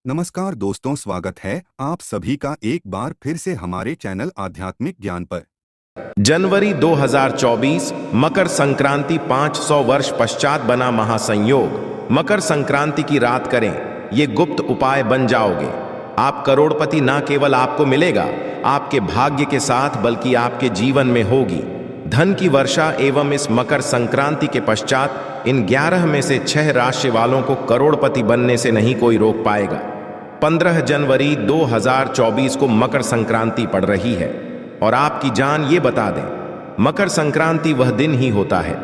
नमस्कार दोस्तों, स्वागत है आप सभी का एक बार फिर से हमारे चैनल आध्यात्मिक ज्ञान पर। जनवरी 2024 मकर संक्रांति 500 वर्ष पश्चात बना महासंयोग। मकर संक्रांति की रात करें, ये गुप्त उपाय बन जाओगे। आप करोड़पति ना केवल आपको मिलेगा, आपके भाग्य के साथ बल्कि आपके जीवन में होगी धन की वर्षा। एवं इस मकर संक्रांति के पश्चात इन 11 में से 6 राशि वालों को करोड़पति बनने से नहीं कोई रोक पाएगा। 15 जनवरी 2024 को मकर संक्रांति पड़ रही है और आपकी जान ये बता दें, मकर संक्रांति वह दिन ही होता है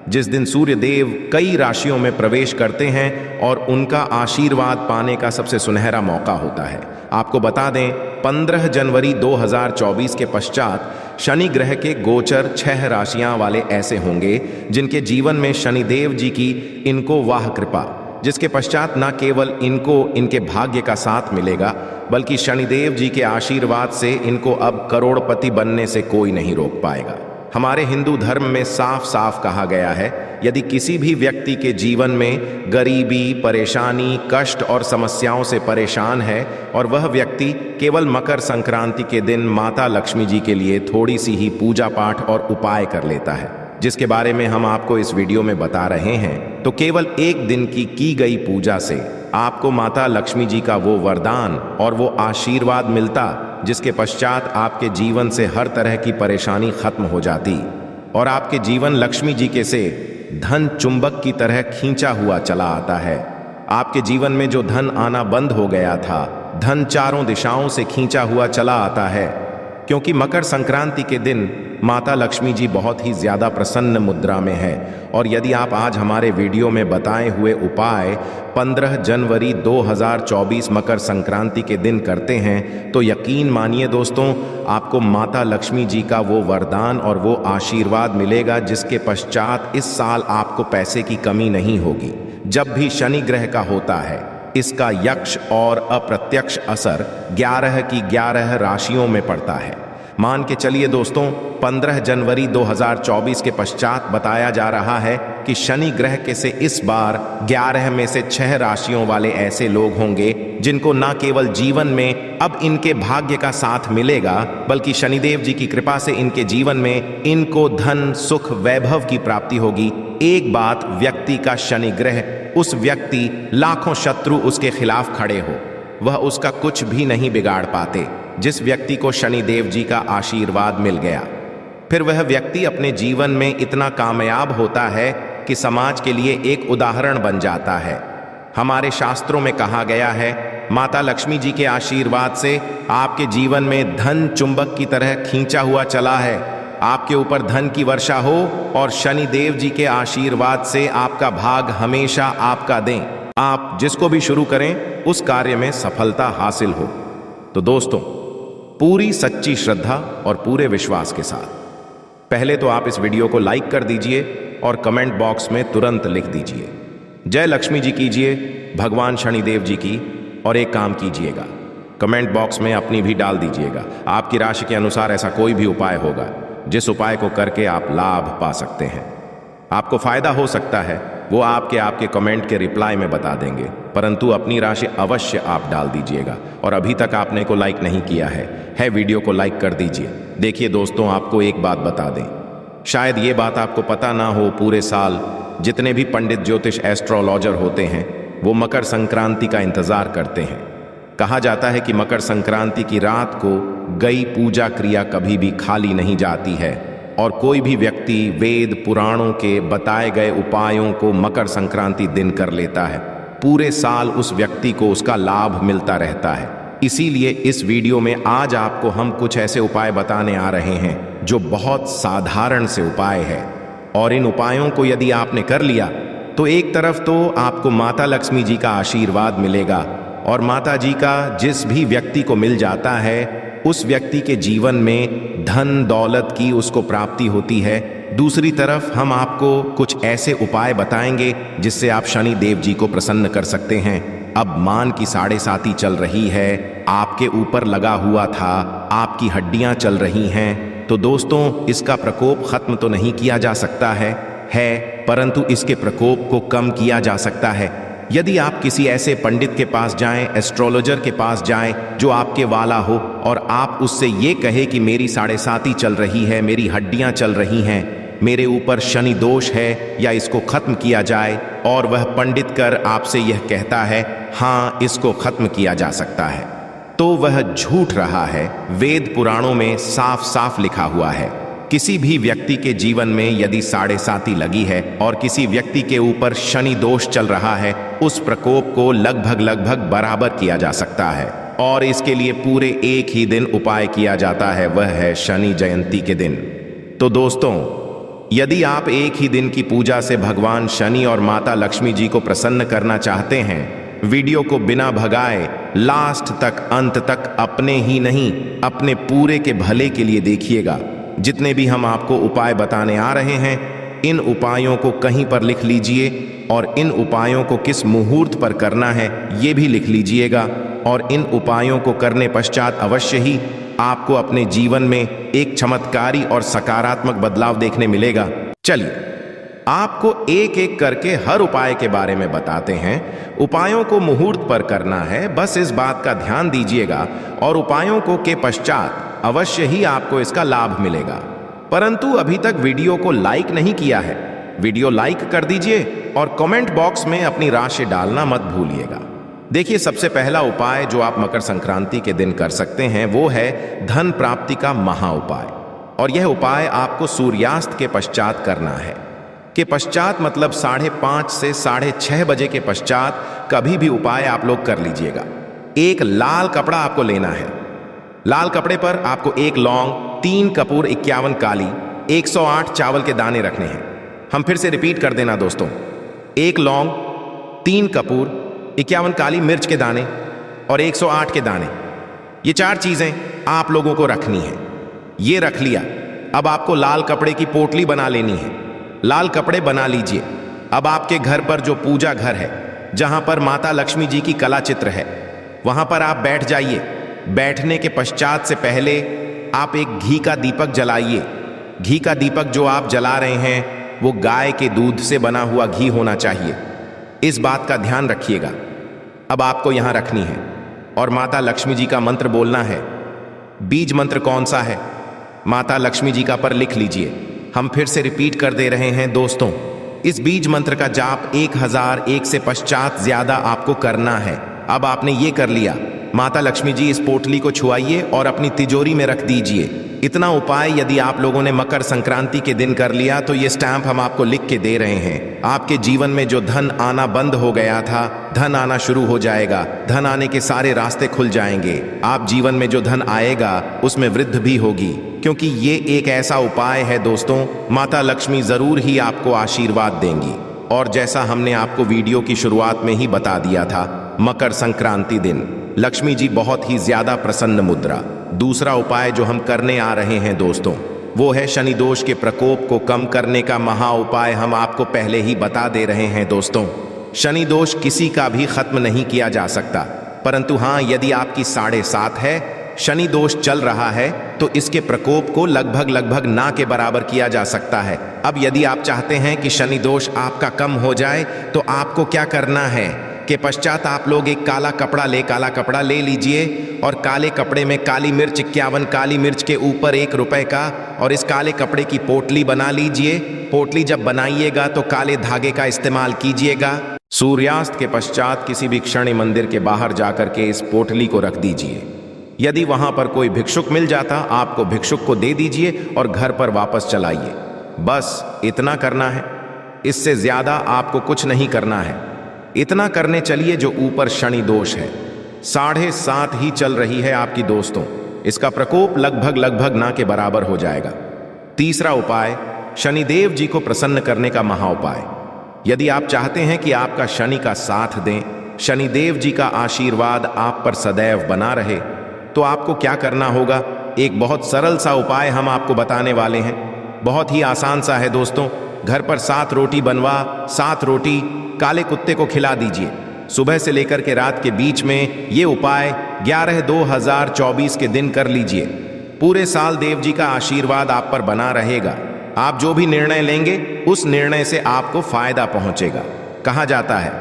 जिस दिन सूर्य देव कई राशियों में प्रवेश करते हैं और उनका आशीर्वाद पाने का सबसे सुनहरा मौका होता है। आपको बता दें, 15 जनवरी 2024 के पश्चात शनि ग्रह के गोचर 6 राशियां वाले ऐसे होंगे जिनके जीवन में शनिदेव जी की इनको वाह कृपा, जिसके पश्चात न केवल इनको इनके भाग्य का साथ मिलेगा बल्कि शनिदेव जी के आशीर्वाद से इनको अब करोड़पति बनने से कोई नहीं रोक पाएगा। हमारे हिंदू धर्म में साफ साफ कहा गया है, यदि किसी भी व्यक्ति के जीवन में गरीबी, परेशानी, कष्ट और समस्याओं से परेशान है और वह व्यक्ति केवल मकर संक्रांति के दिन माता लक्ष्मी जी के लिए थोड़ी सी ही पूजा पाठ और उपाय कर लेता है, जिसके बारे में हम आपको इस वीडियो में बता रहे हैं, तो केवल एक दिन की गई पूजा से आपको माता लक्ष्मी जी का वो वरदान और वो आशीर्वाद मिलता जिसके पश्चात आपके जीवन से हर तरह की परेशानी खत्म हो जाती और आपके जीवन लक्ष्मी जी के से धन चुंबक की तरह खींचा हुआ चला आता है। आपके जीवन में जो धन आना बंद हो गया था, धन चारों दिशाओं से खींचा हुआ चला आता है, क्योंकि मकर संक्रांति के दिन माता लक्ष्मी जी बहुत ही ज्यादा प्रसन्न मुद्रा में है। और यदि आप आज हमारे वीडियो में बताए हुए उपाय 15 जनवरी 2024 मकर संक्रांति के दिन करते हैं तो यकीन मानिए दोस्तों, आपको माता लक्ष्मी जी का वो वरदान और वो आशीर्वाद मिलेगा जिसके पश्चात इस साल आपको पैसे की कमी नहीं होगी। जब भी शनि ग्रह का होता है, इसका यक्ष और अप्रत्यक्ष असर 11 की 11 राशियों में पड़ता है। मान के चलिए दोस्तों, 15 जनवरी 2024 के पश्चात बताया जा रहा है कि शनि ग्रह के से इस बार 11 में से 6 राशियों वाले ऐसे लोग होंगे जिनको न केवल जीवन में अब इनके भाग्य का साथ मिलेगा बल्कि शनिदेव जी की कृपा से इनके जीवन में इनको धन, सुख, वैभव की प्राप्ति होगी। एक बात, व्यक्ति का शनि ग्रह, उस व्यक्ति लाखों शत्रु उसके खिलाफ खड़े हो, वह उसका कुछ भी नहीं बिगाड़ पाते। जिस व्यक्ति को शनिदेव जी का आशीर्वाद मिल गया, फिर वह व्यक्ति अपने जीवन में इतना कामयाब होता है कि समाज के लिए एक उदाहरण बन जाता है। हमारे शास्त्रों में कहा गया है, माता लक्ष्मी जी के आशीर्वाद से आपके जीवन में धन चुंबक की तरह खींचा हुआ चला है। आपके ऊपर धन की वर्षा हो और शनिदेव जी के आशीर्वाद से आपका भाग हमेशा आपका दें। आप जिसको भी शुरू करें उस कार्य में सफलता हासिल हो। तो दोस्तों, पूरी सच्ची श्रद्धा और पूरे विश्वास के साथ पहले तो आप इस वीडियो को लाइक कर दीजिए और कमेंट बॉक्स में तुरंत लिख दीजिए जय लक्ष्मी जी कीजिए, भगवान शनिदेव जी की, और एक काम कीजिएगा, कमेंट बॉक्स में अपनी भी डाल दीजिएगा। आपकी राशि के अनुसार ऐसा कोई भी उपाय होगा जिस उपाय को करके आप लाभ पा सकते हैं, आपको फायदा हो सकता है, वो आपके कमेंट के रिप्लाई में बता देंगे, परंतु अपनी राशि अवश्य आप डाल दीजिएगा। और अभी तक आपने को लाइक नहीं किया है वीडियो को लाइक कर दीजिए। देखिए दोस्तों, आपको एक बात बता दें, शायद ये बात आपको पता ना हो, पूरे साल जितने भी पंडित, ज्योतिष, एस्ट्रोलॉजर होते हैं वो मकर संक्रांति का इंतजार करते हैं। कहा जाता है कि मकर संक्रांति की रात को गई पूजा क्रिया कभी भी खाली नहीं जाती है और कोई भी व्यक्ति वेद पुराणों के बताए गए उपायों को मकर संक्रांति दिन कर लेता है, पूरे साल उस व्यक्ति को उसका लाभ मिलता रहता है। इसीलिए इस वीडियो में आज आपको हम कुछ ऐसे उपाय बताने आ रहे हैं जो बहुत साधारण से उपाय है, और इन उपायों को यदि आपने कर लिया तो एक तरफ तो आपको माता लक्ष्मी जी का आशीर्वाद मिलेगा और माता जी का जिस भी व्यक्ति को मिल जाता है उस व्यक्ति के जीवन में धन दौलत की उसको प्राप्ति होती है। दूसरी तरफ हम आपको कुछ ऐसे उपाय बताएंगे जिससे आप शनि देव जी को प्रसन्न कर सकते हैं। अब मान की 7.5 चल रही है, आपके ऊपर लगा हुआ था, आपकी हड्डियां चल रही हैं, तो दोस्तों इसका प्रकोप खत्म तो नहीं किया जा सकता है, परंतु इसके प्रकोप को कम किया जा सकता है। यदि आप किसी ऐसे पंडित के पास जाएं, एस्ट्रोलॉजर के पास जाएं जो आपके वाला हो और आप उससे ये कहे कि मेरी 7.5 चल रही है, मेरी हड्डियां चल रही हैं, मेरे ऊपर शनि दोष है या इसको खत्म किया जाए, और वह पंडित कर आपसे यह कहता है हाँ इसको खत्म किया जा सकता है, तो वह झूठ रहा है। वेद पुराणों में साफ साफ लिखा हुआ है, किसी भी व्यक्ति के जीवन में यदि 7.5 लगी है और किसी व्यक्ति के ऊपर शनि दोष चल रहा है, उस प्रकोप को लगभग बराबर किया जा सकता है। और इसके लिए पूरे एक ही दिन उपाय किया जाता है, वह है शनि जयंती के दिन। तो दोस्तों, यदि आप एक ही दिन की पूजा से भगवान शनि और माता लक्ष्मी जी को प्रसन्न करना चाहते हैं, वीडियो को बिना भगाए लास्ट तक, अंत तक अपने ही नहीं अपने पूरे के भले के लिए देखिएगा। जितने भी हम आपको उपाय बताने आ रहे हैं, इन उपायों को कहीं पर लिख लीजिए और इन उपायों को किस मुहूर्त पर करना है ये भी लिख लीजिएगा। और इन उपायों को करने पश्चात अवश्य ही आपको अपने जीवन में एक चमत्कारी और सकारात्मक बदलाव देखने मिलेगा। चलिए आपको एक एक करके हर उपाय के बारे में बताते हैं। उपायों को मुहूर्त पर करना है, बस इस बात का ध्यान दीजिएगा, और उपायों को के पश्चात अवश्य ही आपको इसका लाभ मिलेगा। परंतु अभी तक वीडियो को लाइक नहीं किया है, वीडियो लाइक कर दीजिए और कमेंट बॉक्स में अपनी राशि डालना मत भूलिएगा। देखिए, सबसे पहला उपाय जो आप मकर संक्रांति के दिन कर सकते हैं वो है धन प्राप्ति का महा उपाय। और यह उपाय आपको सूर्यास्त के पश्चात करना है। के पश्चात मतलब 5:30 से 6:30 बजे के पश्चात कभी भी उपाय आप लोग कर लीजिएगा। एक लाल कपड़ा आपको लेना है। लाल कपड़े पर आपको 1 लौंग, 3 कपूर, 51 काली, 108 चावल के दाने रखने हैं। हम फिर से रिपीट कर देना दोस्तों, 1 लौंग, 3 कपूर, 51 काली मिर्च के दाने और 108 के दाने। ये 4 चीजें आप लोगों को रखनी है। ये रख लिया। अब आपको लाल कपड़े की पोटली बना लेनी है। लाल कपड़े बना लीजिए। अब आपके घर पर जो पूजा घर है, जहां पर माता लक्ष्मी जी की कला चित्र है, वहां पर आप बैठ जाइए। बैठने के पश्चात से पहले आप एक घी का दीपक जलाइए। घी का दीपक जो आप जला रहे हैं वो गाय के दूध से बना हुआ घी होना चाहिए। इस बात का ध्यान रखिएगा। अब आपको यहां रखनी है और माता लक्ष्मी जी का मंत्र बोलना है। बीज मंत्र कौन सा है? माता लक्ष्मी जी का पर लिख लीजिए। हम फिर से रिपीट कर दे रहे हैं दोस्तों, इस बीज मंत्र का जाप 1001 से पश्चात ज्यादा आपको करना है। अब आपने ये कर लिया, माता लक्ष्मी जी इस पोटली को छुआइए और अपनी तिजोरी में रख दीजिए। इतना उपाय यदि आप लोगों ने मकर संक्रांति के दिन कर लिया तो ये स्टैंप हम आपको लिख के दे रहे हैं। आपके जीवन में जो धन आना बंद हो गया था, धन आना शुरू हो जाएगा। धन आने के सारे रास्ते खुल जाएंगे। आप जीवन में जो धन आएगा उसमें वृद्धि भी होगी, क्योंकि ये एक ऐसा उपाय है दोस्तों, माता लक्ष्मी जरूर ही आपको आशीर्वाद देंगी। और जैसा हमने आपको वीडियो की शुरुआत में ही बता दिया था, मकर संक्रांति दिन लक्ष्मी जी बहुत ही ज्यादा प्रसन्न मुद्रा। दूसरा उपाय जो हम करने आ रहे हैं दोस्तों, वो है शनि दोष के प्रकोप को कम करने का महा उपाय। हम आपको पहले ही बता दे रहे हैं दोस्तों, शनि दोष किसी का भी खत्म नहीं किया जा सकता, परंतु हाँ, यदि आपकी 7.5 है, शनि दोष चल रहा है, तो इसके प्रकोप को लगभग ना के बराबर किया जा सकता है। अब यदि आप चाहते हैं कि शनि दोष आपका कम हो जाए, तो आपको क्या करना है के पश्चात आप लोग एक काला कपड़ा ले लीजिए और काले कपड़े में काली मिर्च, 51 काली मिर्च के ऊपर 1 रुपए का, और इस काले कपड़े की पोटली बना लीजिए। पोटली जब बनाइएगा तो काले धागे का इस्तेमाल कीजिएगा। सूर्यास्त के पश्चात किसी भी क्षण मंदिर के बाहर जाकर के इस पोटली को रख दीजिए। यदि वहां पर कोई भिक्षुक मिल जाता, आपको भिक्षुक को दे दीजिए और घर पर वापस चलाइए। बस इतना करना है, इससे ज्यादा आपको कुछ नहीं करना है। इतना करने चलिए। जो ऊपर शनि दोष है 7.5 ही चल रही है आपकी दोस्तों, इसका प्रकोप लगभग ना के बराबर हो जाएगा। तीसरा उपाय, शनिदेव जी को प्रसन्न करने का महा उपाय। यदि आप चाहते हैं कि आपका शनि का साथ दें, शनिदेव जी का आशीर्वाद आप पर सदैव बना रहे, तो आपको क्या करना होगा? एक बहुत सरल सा उपाय हम आपको बताने वाले हैं। बहुत ही आसान सा है दोस्तों। घर पर 7 रोटी बनवा 7 रोटी काले कुत्ते को खिला दीजिए। सुबह से लेकर के रात के बीच में ये उपाय 11/2/2024 के दिन कर लीजिए। पूरे साल देव जी का आशीर्वाद आप पर बना रहेगा। आप जो भी निर्णय लेंगे उस निर्णय से आपको फायदा पहुंचेगा। कहा जाता है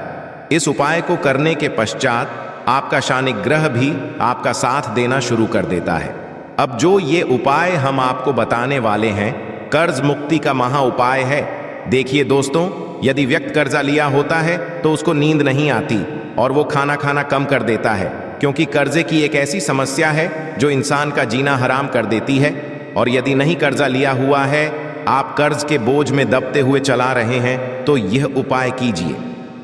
इस उपाय को करने के पश्चात आपका शनि ग्रह भी आपका साथ देना शुरू कर देता है। अब जो ये उपाय हम आपको बताने वाले हैं, कर्ज मुक्ति का महा उपाय है। देखिए दोस्तों, यदि व्यक्ति कर्जा लिया होता है तो उसको नींद नहीं आती और वो खाना कम कर देता है, क्योंकि कर्जे की एक ऐसी समस्या है जो इंसान का जीना हराम कर देती है। और यदि नहीं कर्जा लिया हुआ है, आप कर्ज के बोझ में दबते हुए चला रहे हैं, तो यह उपाय कीजिए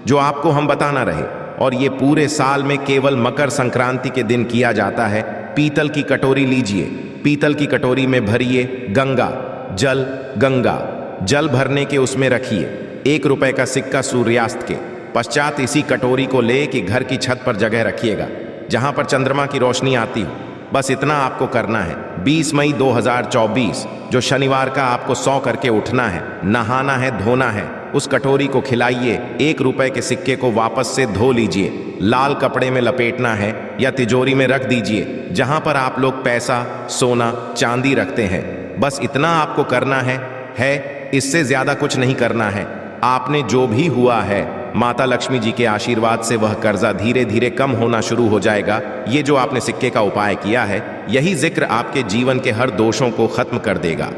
जो आपको हम बताना रहे। और ये पूरे साल में केवल मकर संक्रांति के दिन किया जाता है। पीतल की कटोरी लीजिए, पीतल की कटोरी में भरिए गंगा जल भरने के उसमें रखिए 1 रुपए का सिक्का सूर्यास्त के पश्चात इसी कटोरी को ले कि घर की छत पर जगह रखिएगा जहां पर चंद्रमा की रोशनी आती हो। बस इतना आपको करना है। 20 मई 2024 जो शनिवार का आपको 100 करके उठना है, नहाना है, धोना है। उस कटोरी को खिलाइए, 1 रुपए के सिक्के को वापस से धो लीजिए, लाल कपड़े में लपेटना है या तिजोरी में रख दीजिए जहां पर आप लोग पैसा, सोना, चांदी रखते हैं। बस इतना आपको करना है, इससे ज्यादा कुछ नहीं करना है। आपने जो भी हुआ है, माता लक्ष्मी जी के आशीर्वाद से वह कर्जा धीरे धीरे कम होना शुरू हो जाएगा। ये जो आपने सिक्के का उपाय किया है, यही जिक्र आपके जीवन के हर दोषों को खत्म कर देगा।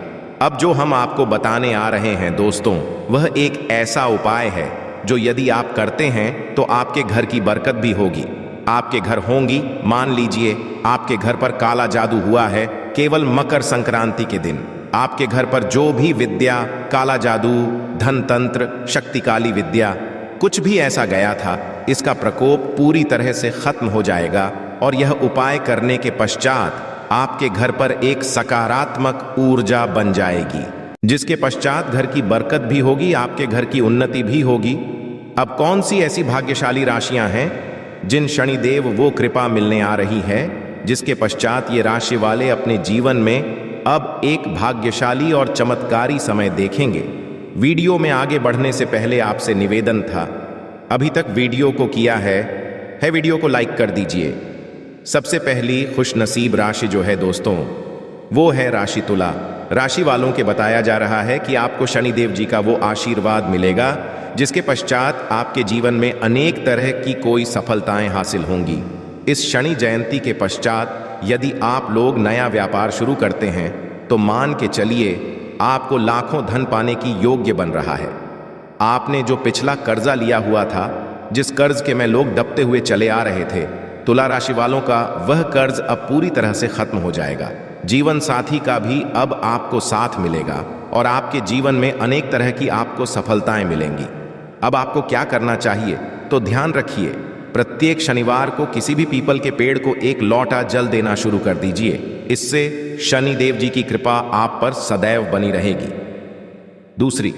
अब जो हम आपको बताने आ रहे हैं दोस्तों, वह एक ऐसा उपाय है जो यदि आप करते हैं तो आपके घर की बरकत भी होगी, आपके घर होंगी। मान लीजिए आपके घर पर काला जादू हुआ है, केवल मकर संक्रांति के दिन आपके घर पर जो भी विद्या, काला जादू, धन तंत्र, शक्तिकाली विद्या, कुछ भी ऐसा गया था, इसका प्रकोप पूरी तरह से खत्म हो जाएगा। और यह उपाय करने के पश्चात आपके घर पर एक सकारात्मक ऊर्जा बन जाएगी, जिसके पश्चात घर की बरकत भी होगी, आपके घर की उन्नति भी होगी। अब कौन सी ऐसी भाग्यशाली राशियां हैं जिन शनिदेव वो कृपा मिलने आ रही है, जिसके पश्चात ये राशि वाले अपने जीवन में अब एक भाग्यशाली और चमत्कारी समय देखेंगे। वीडियो में आगे बढ़ने से पहले आपसे निवेदन था, अभी तक वीडियो को किया है वीडियो को लाइक कर दीजिए। सबसे पहली खुशनसीब राशि जो है दोस्तों, वो है राशि तुला। राशि वालों के बताया जा रहा है कि आपको शनिदेव जी का वो आशीर्वाद मिलेगा जिसके पश्चात आपके जीवन में अनेक तरह की कोई सफलताएं हासिल होंगी। इस शनि जयंती के पश्चात यदि आप लोग नया व्यापार शुरू करते हैं तो मान के चलिए आपको लाखों धन पाने की योग्य बन रहा है। आपने जो पिछला कर्जा लिया हुआ था, जिस कर्ज के में लोग दबते हुए चले आ रहे थे, तुला राशि वालों का वह कर्ज अब पूरी तरह से खत्म हो जाएगा। जीवन साथी का भी अब आपको साथ मिलेगा और आपके जीवन में अनेक तरह की आपको सफलताएं मिलेंगी। अब आपको क्या करना चाहिए, तो ध्यान रखिए, प्रत्येक शनिवार को किसी भी पीपल के पेड़ को 1 लोटा जल देना शुरू कर दीजिए। इससे शनिदेव जी की कृपा आप पर सदैव बनी रहेगी। दूसरी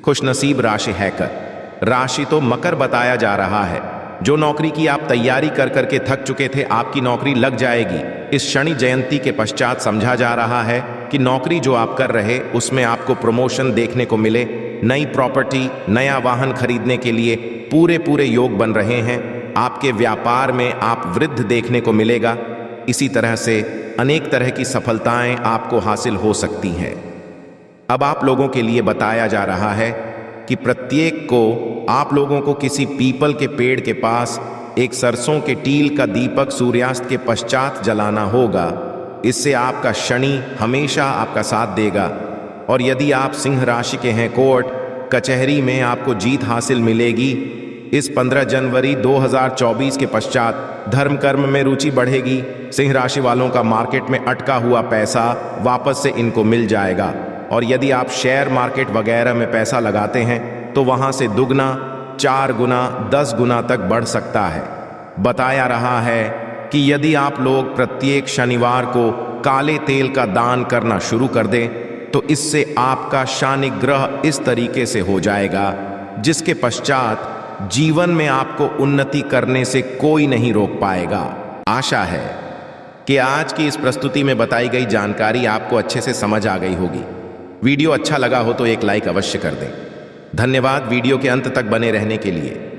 खुशनसीब राशि हैकर राशि तो मकर बताया जा रहा है। जो नौकरी की आप तैयारी कर करके थक चुके थे, आपकी नौकरी लग जाएगी। इस शनि जयंती के पश्चात समझा जा रहा है कि नौकरी जो आप कर रहे उसमें आपको प्रमोशन देखने को मिले, नई प्रॉपर्टी, नया वाहन खरीदने के लिए पूरे योग बन रहे हैं। आपके व्यापार में आप वृद्धि देखने को मिलेगा। इसी तरह से अनेक तरह की सफलताएं आपको हासिल हो सकती हैं। अब आप लोगों के लिए बताया जा रहा है कि प्रत्येक को आप लोगों को किसी पीपल के पेड़ के पास एक सरसों के टील का दीपक सूर्यास्त के पश्चात जलाना होगा। इससे आपका शनि हमेशा आपका साथ देगा। और यदि आप सिंह राशि के हैं, कोर्ट कचहरी में आपको जीत हासिल मिलेगी। इस 15 जनवरी 2024 के पश्चात धर्म कर्म में रुचि बढ़ेगी। सिंह राशि वालों का मार्केट में अटका हुआ पैसा वापस से इनको मिल जाएगा। और यदि आप शेयर मार्केट वगैरह में पैसा लगाते हैं तो वहां से दुगना, 4 गुना, 10 गुना तक बढ़ सकता है। बताया रहा है कि यदि आप लोग प्रत्येक शनिवार को काले तेल का दान करना शुरू कर दें तो इससे आपका शनि ग्रह इस तरीके से हो जाएगा जिसके पश्चात जीवन में आपको उन्नति करने से कोई नहीं रोक पाएगा। आशा है कि आज की इस प्रस्तुति में बताई गई जानकारी आपको अच्छे से समझ आ गई होगी। वीडियो अच्छा लगा हो तो एक लाइक अवश्य कर दें। धन्यवाद वीडियो के अंत तक बने रहने के लिए।